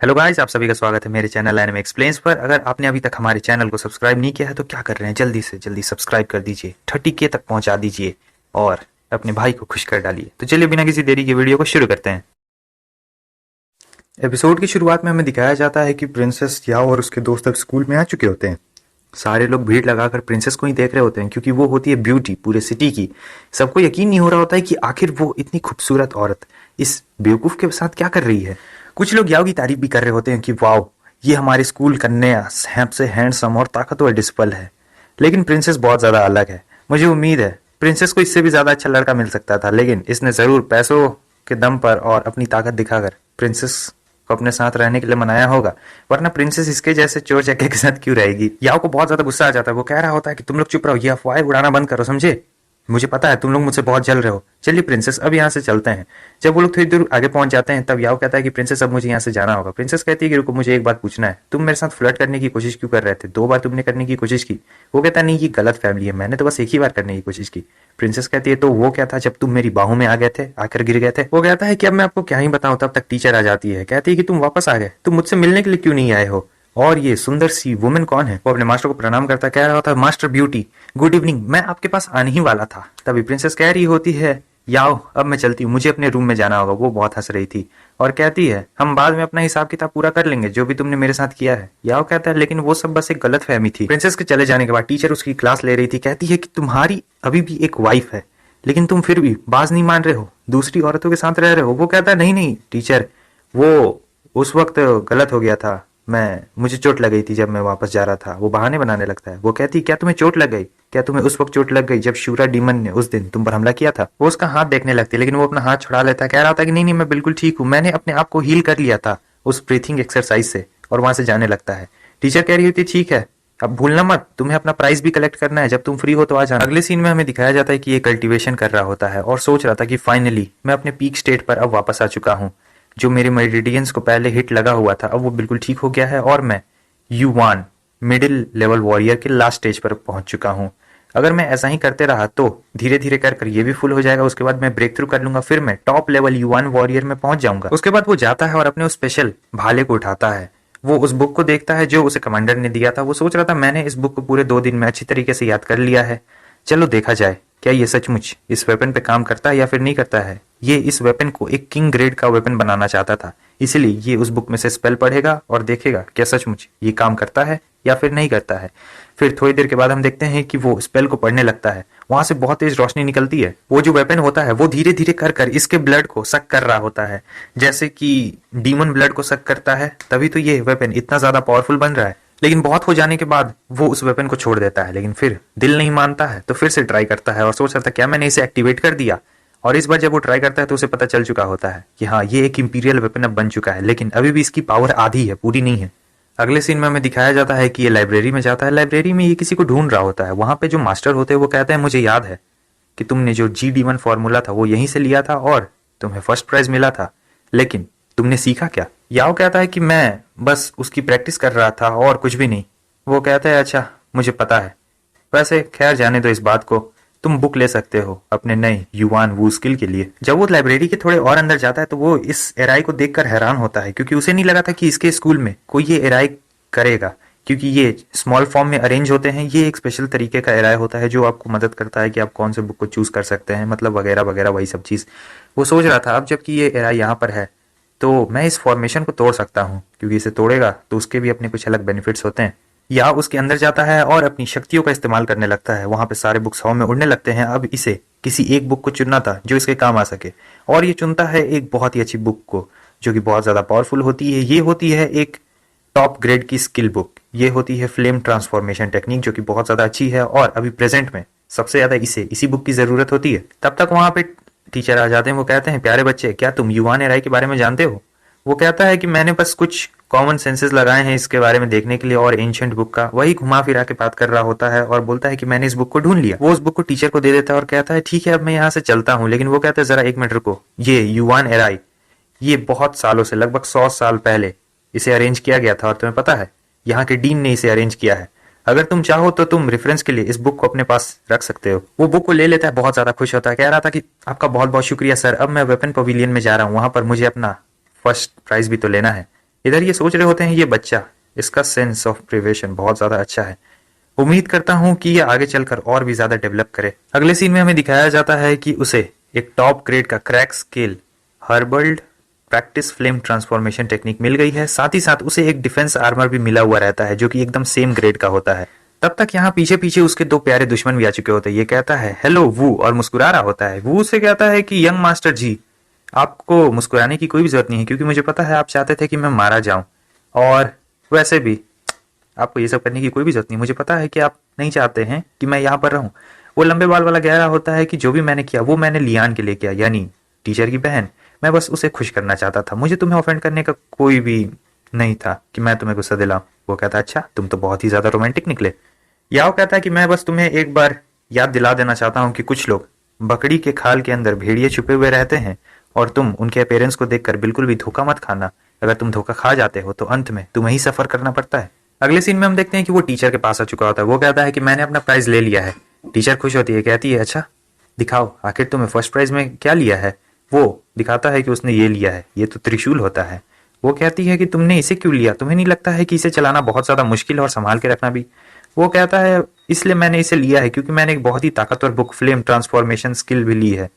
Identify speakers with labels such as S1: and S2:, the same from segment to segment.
S1: Hello guys, आप सभी का स्वागत है मेरे चैनल एनिमे एक्सप्लेन्स पर। अगर आपने अभी तक हमारे चैनल को सब्सक्राइब नहीं किया है तो क्या कर रहे हैं, जल्दी से जल्दी सब्सक्राइब कर दीजिए, 30K तक पहुंचा दीजिए और अपने भाई को खुश कर डालिए। तो चलिए बिना किसी देरी की वीडियो को शुरू करते हैं। एपिसोड की शुरुआत में हमें दिखाया जाता है कि प्रिंसेस याओ और उसके दोस्त अब स्कूल में आ चुके होते हैं। सारे लोग भीड़ लगाकर प्रिंसेस को ही देख रहे होते हैं क्योंकि वो होती है ब्यूटी पूरे सिटी की। सबको यकीन नहीं हो रहा होता है कि आखिर वो इतनी खूबसूरत औरत इस बेवकूफ के साथ क्या कर रही है। कुछ लोग याओ की तारीफ भी कर रहे होते हैं कि वाओ, ये हमारे स्कूल कन्या सबसे हैंडसम और ताकतवर डिस्पल है। लेकिन प्रिंसेस बहुत ज्यादा अलग है। मुझे उम्मीद है प्रिंसेस को इससे भी ज्यादा अच्छा लड़का मिल सकता था, लेकिन इसने जरूर पैसों के दम पर और अपनी ताकत दिखाकर प्रिंसेस को अपने साथ रहने के लिए मनाया होगा, वरना प्रिंसेस इसके जैसे चोर चक्के के साथ क्यों रहेगी। याओ को बहुत ज्यादा गुस्सा आ जाता है। वो कह रहा होता है कि तुम लोग चुप रहो, ये अफवाहें उड़ाना बंद करो, समझे। मुझे पता है तुम लोग मुझसे बहुत जल रहे हो। चलिए प्रिंसेस, अब यहाँ से चलते हैं। जब वो लोग थोड़ी दूर आगे पहुंच जाते हैं तब याओ कहता है कि प्रिंसेस अब मुझे यहाँ से जाना होगा। प्रिंसेस कहती है कि रुको, मुझे एक बात पूछना है, तुम मेरे साथ फ्लर्ट करने की कोशिश क्यों कर रहे थे? 2 बार तुमने करने की कोशिश की। वो कहता है नहीं, ये गलत फैमिली है, मैंने तो बस एक ही बार करने की कोशिश की। प्रिंसेस कहती है तो वो क्या था जब तुम मेरी बाहों में आ गए थे, आकर गिर गए थे? वो कहता है कि अब मैं आपको क्या ही बताऊं। तब तक टीचर आ जाती है, कहती है कि तुम वापस आ गए, तुम मुझसे मिलने के लिए क्यों नहीं आए हो? और ये सुंदर सी वुमेन कौन है? वो अपने मास्टर को प्रणाम करता कह रहा होता है, मास्टर ब्यूटी गुड इवनिंग, मैं आपके पास आने ही वाला था। तभी प्रिंसेस कह रही होती है, याओ अब मैं चलती हूँ, मुझे अपने रूम में जाना होगा। वो बहुत हंस रही थी और कहती है हम बाद में अपना हिसाब किताब पूरा कर लेंगे, जो भी तुमने मेरे साथ किया है। याओ कहता है लेकिन वो सब बस एक गलत फहमी थी। प्रिंसेस के चले जाने के बाद टीचर उसकी क्लास ले रही थी, कहती है कि तुम्हारी अभी भी एक वाइफ है, लेकिन तुम फिर भी बाज नहीं मान रहे हो, दूसरी औरतों के साथ रह रहे हो। वो कहता है नहीं नहीं टीचर, वो उस वक्त गलत हो गया था, मुझे चोट लग गई थी जब मैं वापस जा रहा था। वो बहाने बनाने लगता है। वो कहती क्या तुम्हें चोट लग गई? क्या तुम्हें उस वक्त चोट लग गई जब शूरा डीमन ने उस दिन तुम पर हमला किया था? वो उसका हाथ देखने लगती है, लेकिन वो अपना हाथ छुड़ा लेता है, कह रहा था कि नहीं नहीं मैं बिल्कुल ठीक हूँ, मैंने अपने आप को हील कर लिया था उस ब्रीथिंग एक्सरसाइज से। और वहां से जाने लगता है। टीचर कह रही होती ठीक है, अब भूलना मत, तुम्हें अपना प्राइस भी कलेक्ट करना है, जब तुम फ्री हो तो आ जाना। अगले सीन में हमें दिखाया जाता है कि ये कल्टीवेशन कर रहा होता है और सोच रहा था कि फाइनली मैं अपने पीक स्टेट पर अब वापस आ चुका हूँ। जो मेरे मेरिडियंस को पहले हिट लगा हुआ था अब वो बिल्कुल ठीक हो गया है और मैं U1 मिडिल लेवल वॉरियर के लास्ट स्टेज पर पहुंच चुका हूं। अगर मैं ऐसा ही करते रहा तो धीरे धीरे कर ये भी फुल हो जाएगा, उसके बाद मैं ब्रेक थ्रू कर लूंगा, फिर मैं टॉप लेवल U1 वॉरियर में पहुंच जाऊंगा। उसके बाद वो जाता है और अपने उस स्पेशल भाले को उठाता है। वो उस बुक को देखता है जो उसे कमांडर ने दिया था। वो सोच रहा था मैंने इस बुक को पूरे 2 दिन में अच्छी तरीके से याद कर लिया है, चलो देखा जाए क्या ये सचमुच इस वेपन पे काम करता है या फिर नहीं करता है। ये इस वेपन को एक किंग ग्रेड का वेपन बनाना चाहता था, इसीलिए ये उस बुक में से स्पेल पढ़ेगा और देखेगा क्या सचमुच ये काम करता है या फिर नहीं करता है। फिर थोड़ी देर के बाद हम देखते हैं कि वो स्पेल को पढ़ने लगता है। वहां से बहुत तेज रोशनी निकलती है। वो जो वेपन होता है वो धीरे धीरे कर इसके ब्लड को सक कर रहा होता है, जैसे कि डीमन ब्लड को सक करता है। तभी तो ये वेपन इतना ज्यादा पावरफुल बन रहा है। लेकिन बहुत हो जाने के बाद वो उस वेपन को छोड़ देता है, लेकिन फिर दिल नहीं मानता है तो फिर से ट्राई करता है और सोच रहा था क्या मैंने इसे एक्टिवेट कर दिया। और इस बार जब वो ट्राई करता है तो उसे पता चल चुका होता है कि हाँ, ये एक इंपीरियल वेपन अब बन चुका है, लेकिन अभी भी इसकी पावर आधी है, पूरी नहीं है। अगले सीन में हमें दिखाया जाता है कि ये लाइब्रेरी में जाता है। लाइब्रेरी में ये किसी को ढूंढ रहा होता है। वहां पे जो मास्टर होते हैं वो कहते हैं मुझे याद है कि तुमने जो GD1 फॉर्मूला था वो यहीं से लिया था और तुम्हें फर्स्ट प्राइज मिला था, लेकिन तुमने सीखा क्या? याओ कहता है कि मैं बस उसकी प्रैक्टिस कर रहा था और कुछ भी नहीं। वो कहता है अच्छा मुझे पता है, वैसे खैर जाने दो इस बात को, तुम बुक ले सकते हो अपने नए युवान वू स्किल के लिए। जब वो लाइब्रेरी के थोड़े और अंदर जाता है तो वो इस एराई को देखकर हैरान होता है, क्योंकि उसे नहीं लगा था कि इसके स्कूल में कोई ये एराई करेगा, क्योंकि ये स्मॉल फॉर्म में अरेंज होते हैं। ये एक स्पेशल तरीके का एराई होता है जो आपको मदद करता है कि आप कौन से बुक को चूज कर सकते हैं, मतलब वगैरह वगैरह वही सब चीज। वो सोच रहा था अब जबकि ये एराई यहाँ पर है तो मैं इस फॉर्मेशन को तोड़ सकता हूँ, क्योंकि इसे तोड़ेगा तो उसके भी अपने कुछ अलग बेनिफिट्स होते हैं। या उसके अंदर जाता है और अपनी शक्तियों का इस्तेमाल करने लगता है। वहां पे सारे बुक्स हवा में उड़ने लगते हैं। अब इसे किसी एक बुक को चुनना था जो इसके काम आ सके, और ये चुनता है एक बहुत ही अच्छी बुक को जो कि बहुत ज्यादा पावरफुल होती है। ये होती है एक टॉप ग्रेड की स्किल बुक। ये होती है फ्लेम ट्रांसफॉर्मेशन टेक्निक, जो कि बहुत ज्यादा अच्छी है और अभी प्रेजेंट में सबसे ज्यादा इसी बुक की जरूरत होती है। तब तक वहां पे टीचर आ जाते हैं। वो कहते हैं प्यारे बच्चे, क्या तुम युवान एराई के बारे में जानते हो? वो कहता है कि मैंने बस कुछ कॉमन सेंसेस लगाए हैं इसके बारे में देखने के लिए, और एंशिएंट बुक का वही घुमा फिरा के बात कर रहा होता है और बोलता है कि मैंने इस बुक को ढूंढ लिया। वो उस बुक को टीचर को दे देता है और कहता है ठीक है अब मैं यहाँ से चलता हूँ। लेकिन वो कहता है जरा एक मिनट रुको, ये युवान एराई ये बहुत सालों से, लगभग 100 साल पहले इसे अरेंज किया गया था, और तुम्हें पता है यहाँ के डीन ने इसे अरेंज किया है। अगर तुम चाहो तो तुम रेफरेंस के लिए इस बुक को अपने पास रख सकते हो। वो बुक को ले लेता है, बहुत ज्यादा खुश होता है, कह रहा था कि आपका बहुत बहुत शुक्रिया सर, अब मैं वेपन पवेलियन में जा रहा हूँ, वहां पर मुझे अपना फर्स्ट प्राइज भी तो लेना है। इधर ये सोच रहे होते हैं ये बच्चा, इसका सेंस ऑफ प्रिवेशन बहुत ज्यादा अच्छा है, उम्मीद करता हूं कि ये आगे चलकर और भी ज्यादा डेवलप करे। अगले सीन में हमें दिखाया जाता है कि उसे एक टॉप ग्रेड का crack scale herbal practice flame transformation technique मिल गई है। साथ ही साथ उसे एक डिफेंस आर्मर भी मिला हुआ रहता है जो कि एकदम सेम ग्रेड का होता है। तब तक यहाँ पीछे पीछे उसके दो प्यारे दुश्मन भी आ चुके होते हैं। ये कहता है हेलो वू और मुस्कुरा रहा होता है। वू उसे कहता है कि यंग मास्टर जी, आपको मुस्कुराने की कोई भी जरूरत नहीं है क्योंकि मुझे पता है आप चाहते थे कि मैं मारा जाऊं, और वैसे भी आपको ये सब करने की कोई भी जरूरत नहीं, मुझे पता है कि आप नहीं चाहते हैं कि मैं यहाँ पर रहूं। वो लंबे बाल वाला कह रहा होता है कि जो भी मैंने किया वो मैंने लियान के लिए किया, यानी टीचर की बहन। मैं बस उसे खुश करना चाहता था, मुझे तुम्हें ऑफेंड करने का कोई भी नहीं था कि मैं तुम्हें गुस्सा दिलाऊं। वो कहता है अच्छा, तुम तो बहुत ही ज्यादा रोमांटिक निकले। याओ कहता है कि मैं बस तुम्हें एक बार याद दिला देना चाहता हूं कि कुछ लोग बकरी के खाल के अंदर भेड़िए छुपे हुए रहते हैं और तुम उनके अपीयरेंस को देखकर बिल्कुल भी धोखा मत खाना। अगर तुम धोखा खा जाते हो तो अंत में तुम्हें ही सफर करना पड़ता है। अगले सीन में हम देखते हैं कि वो टीचर के पास आ चुका होता है। वो कहता है कि मैंने अपना प्राइज ले लिया है। टीचर खुश होती है, कहती है अच्छा दिखाओ आखिर तुम्हें फर्स्ट प्राइज में क्या लिया है। वो दिखाता है कि उसने ये लिया है, ये तो त्रिशूल होता है। वो कहती है कि तुमने इसे क्यों लिया, तुम्हें नहीं लगता है कि इसे चलाना बहुत ज्यादा मुश्किल है और संभाल के रखना भी। वो कहता है इसलिए मैंने इसे लिया है क्योंकि मैंने एक बहुत ही ताकतवर बुक फ्लेम ट्रांसफॉर्मेशन स्किल भी ली है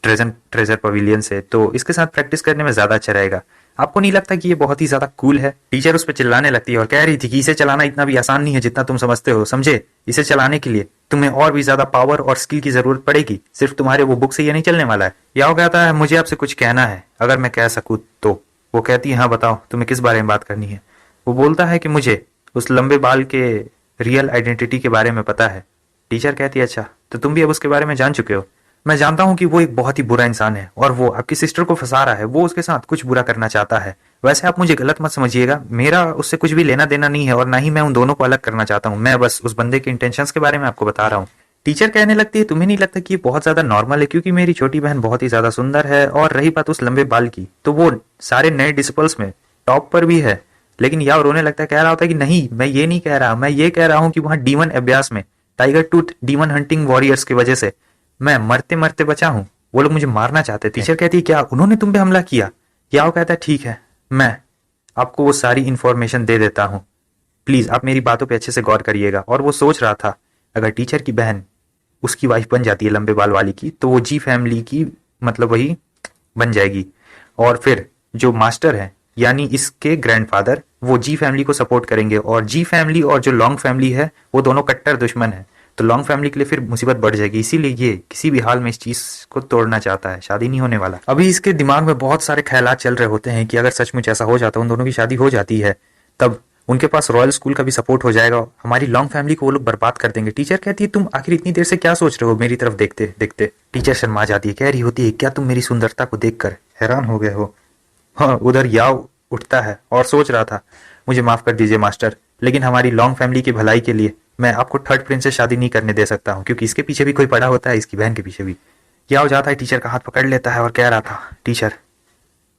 S1: ट्रेजर पवेलियन से, तो इसके साथ प्रैक्टिस करने में ज्यादा अच्छा रहेगा। आपको नहीं लगता कि ये बहुत ही ज्यादा कूल है। टीचर उस पर चिल्लाने लगती है और कह रही थी कि इसे चलाना इतना भी आसान नहीं है जितना तुम समझते हो, समझे। इसे चलाने के लिए तुम्हें और भी ज्यादा पावर और स्किल की जरूरत पड़ेगी, सिर्फ तुम्हारे वो बुक से ये नहीं चलने वाला है। याओ कहता है मुझे आपसे कुछ कहना है, अगर मैं कह सकूं तो। वो कहती है हाँ बताओ, तुम्हें किस बारे में बात करनी है। वो बोलता है कि मुझे उस लंबे बाल के रियल आइडेंटिटी के बारे में पता है। टीचर कहती है अच्छा, तो तुम भी अब उसके बारे में जान चुके हो। मैं जानता हूं कि वो एक बहुत ही बुरा इंसान है और वो आपकी सिस्टर को फंसा रहा है, वो उसके साथ कुछ बुरा करना चाहता है। वैसे आप मुझे गलत मत समझिएगा, मेरा उससे कुछ भी लेना देना नहीं है और ना ही मैं उन दोनों को अलग करना चाहता हूँ। मैं बस उस बंदे के इंटेंशंस के बारे में आपको बता रहा हूँ। टीचर कहने लगती है तुम्हें नहीं लगता कि ये बहुत ज्यादा नॉर्मल है क्योंकि मेरी छोटी बहन बहुत ही ज्यादा सुंदर है, और रही बात उस लंबे बाल की तो वो सारे नए डिसिपल्स में टॉप पर भी है। लेकिन याव रोने लगता है, कह रहा होता है कि नहीं मैं ये नहीं कह रहा, मैं ये कह रहा हूँ कि वहां डीमन अभ्यास में tiger tooth demon hunting warriors की वजह से मैं मरते मरते बचा हूं, वो लोग मुझे मारना चाहते थे। टीचर कहती है क्या उन्होंने तुम पे हमला किया। याओ कहता है ठीक है, मैं आपको वो सारी इंफॉर्मेशन दे देता हूं, प्लीज आप मेरी बातों पे अच्छे से गौर करिएगा। और वो सोच रहा था अगर टीचर की बहन उसकी वाइफ बन जाती है लंबे बाल वाली की, तो वो जी फैमिली की मतलब वही बन जाएगी, और फिर जो मास्टर है यानी इसके ग्रैंडफादर वो जी फैमिली को सपोर्ट करेंगे, और जी फैमिली और जो लॉन्ग फैमिली है वो दोनों कट्टर दुश्मन है, तो लॉन्ग फैमिली के लिए फिर मुसीबत बढ़ जाएगी। इसीलिए ये किसी भी हाल में इस चीज को तोड़ना चाहता है, शादी नहीं होने वाला। अभी इसके दिमाग में बहुत सारे ख्यालात चल रहे होते हैं कि अगर सचमुच ऐसा हो जाता है, उन दोनों की शादी हो जाती है, तब उनके पास रॉयल स्कूल का भी सपोर्ट हो जाएगा, हमारी लॉन्ग फैमिली को वो लोग बर्बाद कर देंगे। टीचर कहती है तुम आखिर इतनी देर से क्या सोच रहे हो मेरी तरफ देखते देखते। टीचर शर्मा जाती है, कह रही होती है क्या तुम मेरी सुंदरता को देखकर हैरान हो गए हो। हाँ, उधर याव उठता है और सोच रहा था मुझे माफ कर दीजिए मास्टर, लेकिन हमारी लॉन्ग फैमिली की भलाई के लिए मैं आपको थर्ड प्रिंस से शादी नहीं करने दे सकता हूँ, क्योंकि इसके पीछे भी कोई पड़ा होता है, इसकी बहन के पीछे भी। याव जाता है, टीचर का हाथ पकड़ लेता है और कह रहा था टीचर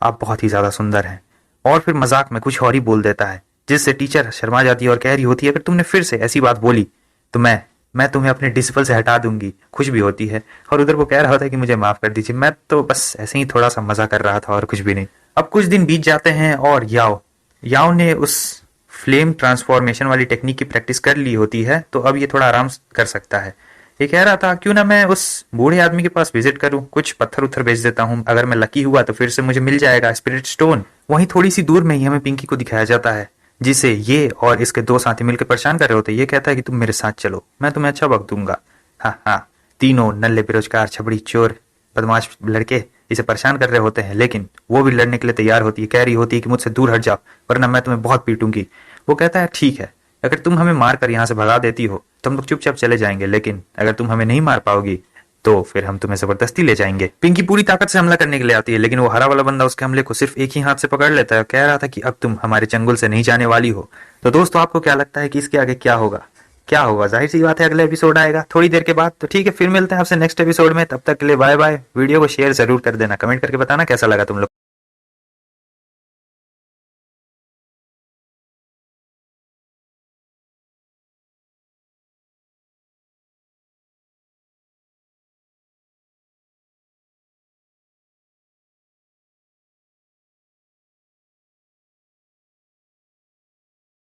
S1: आप बहुत ही ज्यादा सुंदर हैं, और फिर मजाक में कुछ और ही बोल देता है जिससे टीचर शर्मा जाती है और कह रही होती है अगर तुमने फिर से ऐसी बात बोली तो मैं तुम्हें अपने डिसिपल से हटा दूंगी। खुश भी होती है और उधर वो कह रहा होता है कि मुझे माफ कर दीजिए, मैं तो बस ऐसे ही थोड़ा सा मजा कर रहा था और कुछ भी नहीं। अब कुछ दिन बीत जाते हैं और याओ ने उस फ्लेम ट्रांसफॉर्मेशन वाली टेक्निक की प्रैक्टिस कर ली होती है, तो अब ये थोड़ा आराम कर सकता है। ये कह रहा था क्यों ना मैं उस बूढ़े आदमी के पास विजिट करूं, कुछ पत्थर उत्थर बेच देता हूं, अगर मैं लकी हुआ तो फिर से मुझे मिल जाएगा स्पिरिट स्टोन। वहीं थोड़ी सी दूर में ही हमें पिंकी को दिखाया जाता है जिसे ये और इसके दो साथी मिलकर परेशान कर रहे होते हैं। ये कहता है कि तुम मेरे साथ चलो, मैं तुम्हें अच्छा वक्त दूंगा। हाँ हाँ, तीनों नल्ले बेरोजगार छबड़ी चोर बदमाश लड़के इसे परेशान कर रहे होते हैं, लेकिन वो भी लड़ने के लिए तैयार होती है, कह रही होती है कि मुझसे दूर हट जाओ वरना मैं तुम्हें बहुत पीटूंगी। वो कहता है ठीक है, अगर तुम हमें मार कर यहाँ से भगा देती हो तो हम लोग चुपचाप चले जाएंगे, लेकिन अगर तुम हमें नहीं मार पाओगी तो फिर हम तुम्हें जबरदस्ती ले जाएंगे। पिंकी पूरी ताकत से हमला करने के लिए आती है, लेकिन वो हरा वाला बंदा उसके हमले को सिर्फ एक ही हाथ से पकड़ लेता है। कह रहा था कि अब तुम हमारे चंगुल से नहीं जाने वाली हो। तो दोस्तों आपको क्या लगता है कि इसके आगे क्या होगा? जाहिर सी बात है अगला एपिसोड आएगा थोड़ी देर के बाद। तो ठीक है, फिर मिलते हैं आपसे नेक्स्ट एपिसोड में, तब तक के लिए बाय बाय। वीडियो को शेयर जरूर कर देना, कमेंट करके बताना कैसा लगा तुम लोग।